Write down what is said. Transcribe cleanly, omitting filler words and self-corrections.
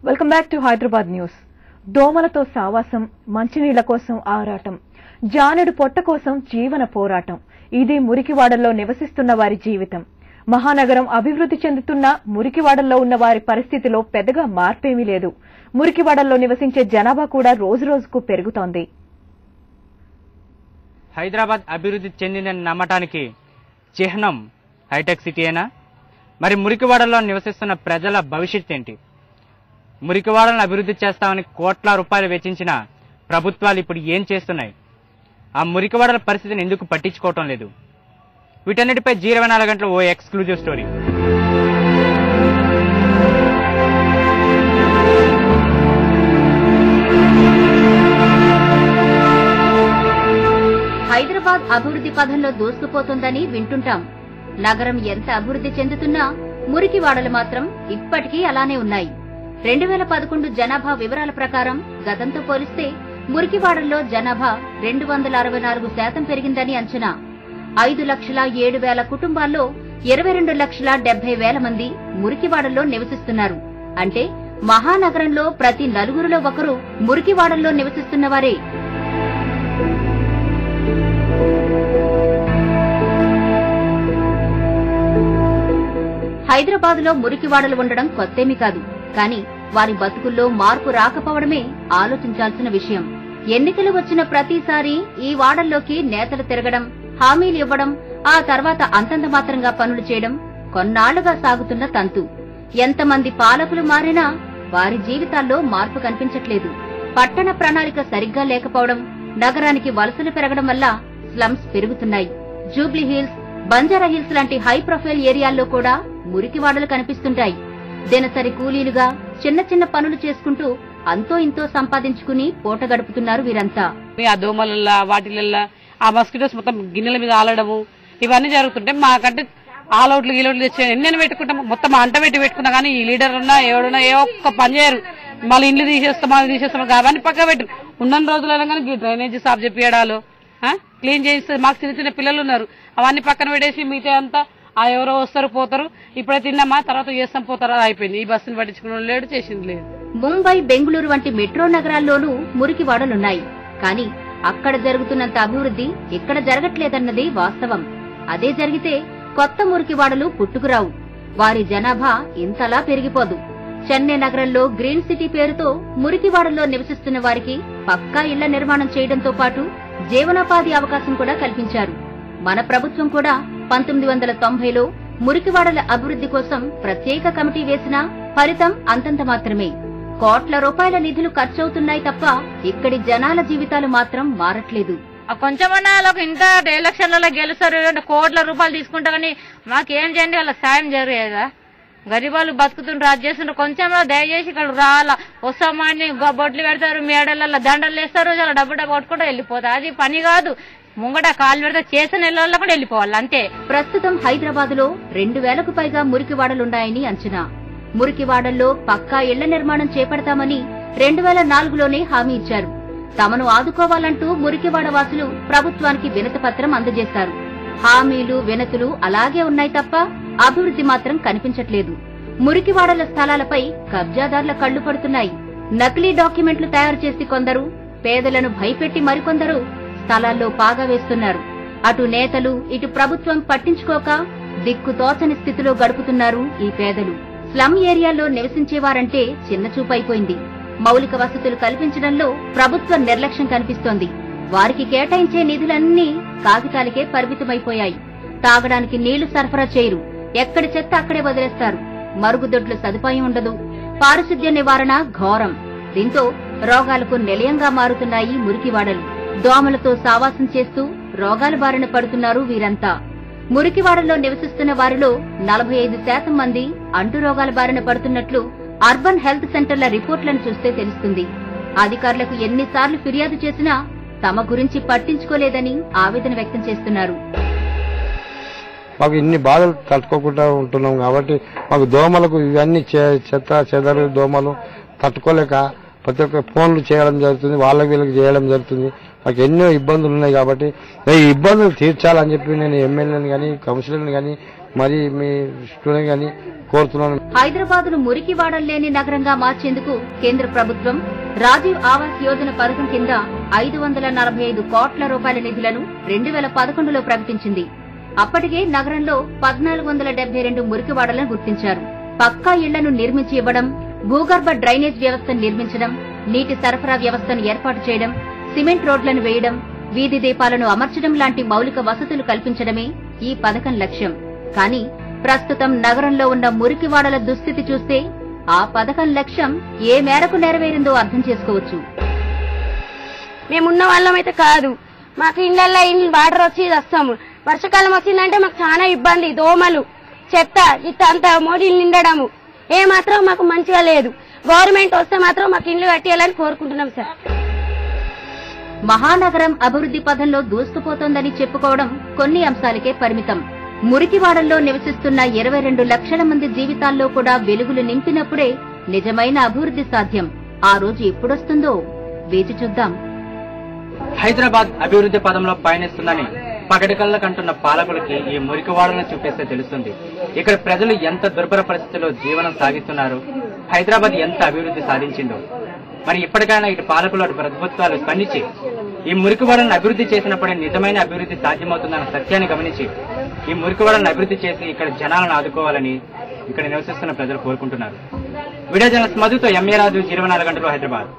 Welcome back to Hyderabad news. దోమలతో సావాసం, మంచినీళ్ల కోసం ఆరాటం, జానెడు పొట్ట కోసం జీవన పోరాటం. ఇది మురికివాడల్లో నివసిస్తున్న వారి జీవితం. మహానగరం అభివృద్ధి చెందుతున్న మురికివాడల్లో ఉన్న వారి పరిస్థితిలో పెద్దగా మార్పేమీ లేదు. మురికివాడల్లో నివసించే జనాభా కూడా రోజురోజుకు పెరుగుతోంది. హైదరాబాద్ అభివృద్ధి చెందిందని నమ్మటానికి చిహ్నం హైటెక్ సిటీయేనా? మరి మురికివాడల్లో నివసిస్తున్న ప్రజల భవిష్యత్ ఏంటి? మురికివాడలను అభివృద్ధి చేస్తామని కోట్ల రూపాయలు వెచ్చించిన ప్రభుత్వాలు ఇప్పుడు ఏం చేస్తున్నాయి? ఆ మురికివాడల పరిస్థితిని ఎందుకు పట్టించుకోవటం లేదు? వీటన్నిటిపై 24 గంటలు ఓ ఎక్స్క్లూజివ్ స్టోరీ. హైదరాబాద్ అభివృద్ధి పథంలో దూసుకుపోతుందని వింటుంటాం. నగరం ఎంత అభివృద్ధి చెందుతున్నా మురికివాడలు మాత్రం ఇప్పటికీ అలానే ఉన్నాయి. 2011 జనాభా వివరాల ప్రకారం గతంతో పోలిస్తే మురికివాడల్లో జనాభా 264% పెరిగిందని అంచనా. 5,07,000 కుటుంబాల్లో 22,70,000 మంది మురికివాడల్లో నివసిస్తున్నారు. అంటే మహానగరంలో ప్రతి నలుగురిలో ఒకరు మురికివాడల్లో నివసిస్తున్నవారే. హైదరాబాద్ లో మురికివాడలు ఉండడం కొత్తేమీ కాదు. కానీ వారి బతుకుల్లో మార్పు రాకపోవడమే ఆలోచించాల్సిన విషయం. ఎన్నికలు వచ్చిన ప్రతిసారి ఈ వాడల్లోకి నేతలు తిరగడం, హామీలు ఇవ్వడం, ఆ తర్వాత అంతంత మాత్రంగా పనులు చేయడం కొన్నాళ్లుగా సాగుతున్న తంతు. ఎంతమంది పాలకులు మారినా వారి జీవితాల్లో మార్పు కనిపించట్లేదు. పట్టణ ప్రణాళిక సరిగ్గా లేకపోవడం, నగరానికి వలసలు పెరగడం వల్ల స్లమ్స్ పెరుగుతున్నాయి. జూబ్లీ హిల్స్, బంజారా హిల్స్ లాంటి హై ప్రొఫైల్ ఏరియాల్లో కూడా మురికివాడలు కనిపిస్తుంటాయి. దినసరి కూలీలుగా చిన్న చిన్న పనులు చేసుకుంటూ అంతో ఇంతో సంపాదించుకుని పూట గడుపుతున్నారు వీరంతా. ఆ దోమలల్లా వాటిలల్లా ఆ మస్కిటోస్ మొత్తం గిన్నెల మీద ఆలడము ఇవన్నీ జరుగుతుంటే మాకంటే ఆల్అవుట్లు గీలౌట్లు తెచ్చి ఎన్నెన్ని పెట్టుకుంటాం. మొత్తం అంట పెట్టుకున్నా కానీ ఈ లీడర్ ఉన్నా ఎవడున్నా ఏ ఒక్క పని చేయరు. మళ్ళీ ఇండ్లు తీసేస్తాం అది తీసేస్తాం అవన్నీ పక్క పెట్టు. ఉన్న రోజులైనా కానీ డ్రైనేజీ సాఫ్ చెప్పియడాలు, క్లీన్ చేయిస్తారు. మాకు చిన్న చిన్న పిల్లలు ఉన్నారు, అవన్నీ పక్కన పెట్టేసి మిగతా అంతా ఎవరో వస్తారు పోతారు. ఇప్పుడే తిన్నామా తర్వాత చేస్తాం పోతారు, అయిపోయింది. ఈ బస్సును పట్టించుకున్న లేడు, చేసింది లేదు. ముంబై, బెంగళూరు వంటి మెట్రో నగరాల్లోనూ మురికివాడలున్నాయి. కానీ అక్కడ జరుగుతున్నంత అభివృద్ధి ఇక్కడ జరగట్లేదన్నది వాస్తవం. అదే జరిగితే కొత్త మురికివాడలు పుట్టుకురావు. వారి జనాభా ఇంతలా పెరిగిపోదు. చెన్నై నగరంలో గ్రీన్ సిటీ పేరుతో మురికివాడల్లో నివసిస్తున్న వారికి పక్కా ఇళ్ల నిర్మాణం చేయడంతో పాటు జీవనోపాధి అవకాశం కూడా కల్పించారు. మన ప్రభుత్వం కూడా 1990లో మురికివాడల అభివృద్ధి కోసం ప్రత్యేక కమిటీ వేసినా ఫలితం అంతంత మాత్రమే. కోట్ల రూపాయల నిధులు ఖర్చవుతున్నాయి తప్ప ఇక్కడి జనాల జీవితాలు మాత్రం మారట్లేదు. కొంచెమన్నా వాళ్ళకి ఇంత ఎలక్షన్లలో గెలుస్తారు, కోట్ల రూపాయలు తీసుకుంటా కానీ మాకేం చేయండి, వాళ్ళకి సాయం జరిగేదా? గరీబాలు బతుకుతుంటారు, అది చేస్తుంటారు. కొంచెం దయచేసి ఇక్కడ రావాలా, వస్తామని బొట్లు పెడతారు, మేడలలో దండలు వేస్తారు, చాలా డబ్బు కొట్టుకుంటూ వెళ్ళిపోతారు. అది పని కాదు. ముంగట కాలు పెడితే చేసిన నెలల్లో కూడా వెళ్ళిపోవాలి అంతే. ప్రస్తుతం హైదరాబాద్ లో 2,000కు పైగా మురికివాడలున్నాయని అంచనా. మురికివాడల్లో పక్కా ఇళ్ల నిర్మాణం చేపడతామని 2004లోనే హామీ ఇచ్చారు. తమను ఆదుకోవాలంటూ మురికివాడ వాసులు ప్రభుత్వానికి వినతి పత్రం అందజేశారు. హామీలు, వినతులు అలాగే ఉన్నాయి తప్ప అభివృద్ధి మాత్రం కనిపించట్లేదు. మురికివాడల స్థలాలపై కబ్జాదారుల కళ్లు పడుతున్నాయి. నకిలీ డాక్యుమెంట్లు తయారు చేసి కొందరు, పేదలను భయపెట్టి మరికొందరు స్థలాల్లో పాగా వేస్తున్నారు. అటు నేతలు, ఇటు ప్రభుత్వం పట్టించుకోక దిక్కుతోచని స్థితిలో గడుపుతున్నారు ఈ పేదలు. స్లమ్ ఏరియాల్లో నివసించేవారంటే చిన్నచూపైపోయింది. మౌలిక వసతులు కల్పించడంలో ప్రభుత్వ నిర్లక్ష్యం కనిపిస్తోంది. వారికి కేటాయించే నిధులన్నీ కాగితాలకే పరిమితమైపోయాయి. తాగడానికి నీళ్లు సరఫరా చేయరు, ఎక్కడి చెత్త అక్కడే వదిలేస్తారు. మరుగుదొడ్ల సదుపాయం ఉండదు. పారిశుద్ధ్య నివారణ ఘోరం. దీంతో రోగాలకు నిలయంగా మారుతున్నాయి మురికివాడలు. దోమలతో సావాసం చేస్తూ రోగాల బారిన పడుతున్నారు వీరంతా. మురికివాడల్లో నివసిస్తున్న వారిలో 45% మంది అంటు రోగాల బారిన పడుతున్నట్లు అర్బన్ హెల్త్ సెంటర్ల రిపోర్టులను చూస్తే తెలుస్తుంది. అధికారులకు ఎన్నిసార్లు ఫిర్యాదు చేసినా తమ గురించి పట్టించుకోలేదని ఆవేదన వ్యక్తం చేస్తున్నారు. మాకు ఇన్ని బాధలు తట్టుకోకుండా ఉంటున్నాం కాబట్టి మాకు దోమలకు ఇవన్నీ చెత్త చెదరు దోమలు తట్టుకోలేక ప్రతి ఒక్క ఫోన్లు చేయడం జరుగుతుంది, వాళ్ళకి వీళ్ళకి చేయడం జరుగుతుంది. మాకు ఎన్నో ఇబ్బందులు ఉన్నాయి కాబట్టి ఈ ఇబ్బందులు తీర్చాలని చెప్పి నేను ఎమ్మెల్యేని కానీ కౌన్సిలర్ని కానీ మరి మీ స్టూడెంట్ అని కోరుతున్నాను. హైదరాబాద్ ను మురికి వాడలు లేని నగరంగా మార్చేందుకు కేంద్ర ప్రభుత్వం రాజీవ్ ఆవాస్ యోజన పథకం కింద 545 కోట్ల రూపాయల నిధులను 2011లో ప్రకటించింది. అప్పటికే నగరంలో 1472 మురికివాడలను గుర్తించారు. పక్కా ఇళ్లను నిర్మించి ఇవ్వడం, భూగర్భ డ్రైనేజ్ వ్యవస్థను నిర్మించడం, నీటి సరఫరా వ్యవస్థను ఏర్పాటు చేయడం, సిమెంట్ రోడ్లను వేయడం, వీధి దీపాలను అమర్చడం లాంటి మౌలిక వసతులు కల్పించడమే ఈ పథకం లక్ష్యం. కానీ ప్రస్తుతం నగరంలో ఉన్న మురికివాడల దుస్థితి చూస్తే ఆ పథకం లక్ష్యం ఏ మేరకు నెరవేరిందో అర్థం చేసుకోవచ్చు. మేమున్న వాళ్ళమైతే కాదు, మాకు ఇళ్లలో వాటర్ వచ్చి వస్తాము. వర్షాకాలం వచ్చిందంటే మాకు చాలా ఇబ్బంది. దోమలు, చెత్త ఇట్ట అంతా మోడీలు నిండడము ఏమాత్రం మాకు మంచిగా లేదు. గవర్నమెంట్ వస్తే మాత్రం మాకు ఇళ్లు కట్టేయాలని కోరుకుంటున్నాం సార్. మహానగరం అభివృద్ధి పథంలో దూసుకుపోతోందని చెప్పుకోవడం కొన్ని అంశాలకే పరిమితం. మురికివాడల్లో నివసిస్తున్న 22 లక్షల మంది జీవితాల్లో కూడా వెలుగులు నింపినప్పుడే నిజమైన అభివృద్ధి సాధ్యం. ఆ రోజు ఎప్పుడొస్తుందో వేచి చూద్దాం. హైదరాబాద్ అభివృద్ధి పదంలో పయనిస్తుందని పగటికల్లా కంటున్న పాలకులకి ఈ మురికివాడలను చూపిస్తే తెలుస్తుంది ఇక్కడ ప్రజలు ఎంత దుర్భర పరిస్థితుల్లో జీవనం సాగిస్తున్నారు, హైదరాబాద్ ఎంత అభివృద్ధి సాధించిందో. మరి ఇప్పటికైనా ఇటు పాలకులు అటు ప్రభుత్వాలు స్పందించి ఈ మురికివాడలను అభివృద్ధి చేసినప్పుడే నిజమైన అభివృద్ధి సాధ్యమవుతుందన్న సత్యాన్ని గమనించి ఈ మురికివాడలను అభివృద్ధి చేసి ఇక్కడ జనాలను ఆదుకోవాలని ఇక్కడ నివసిస్తున్న ప్రజలు కోరుకుంటున్నారు. వీడియో జర్నలిస్ట్ మధుతో ఎంఏ రాజు, 24 గంటలు, హైదరాబాద్.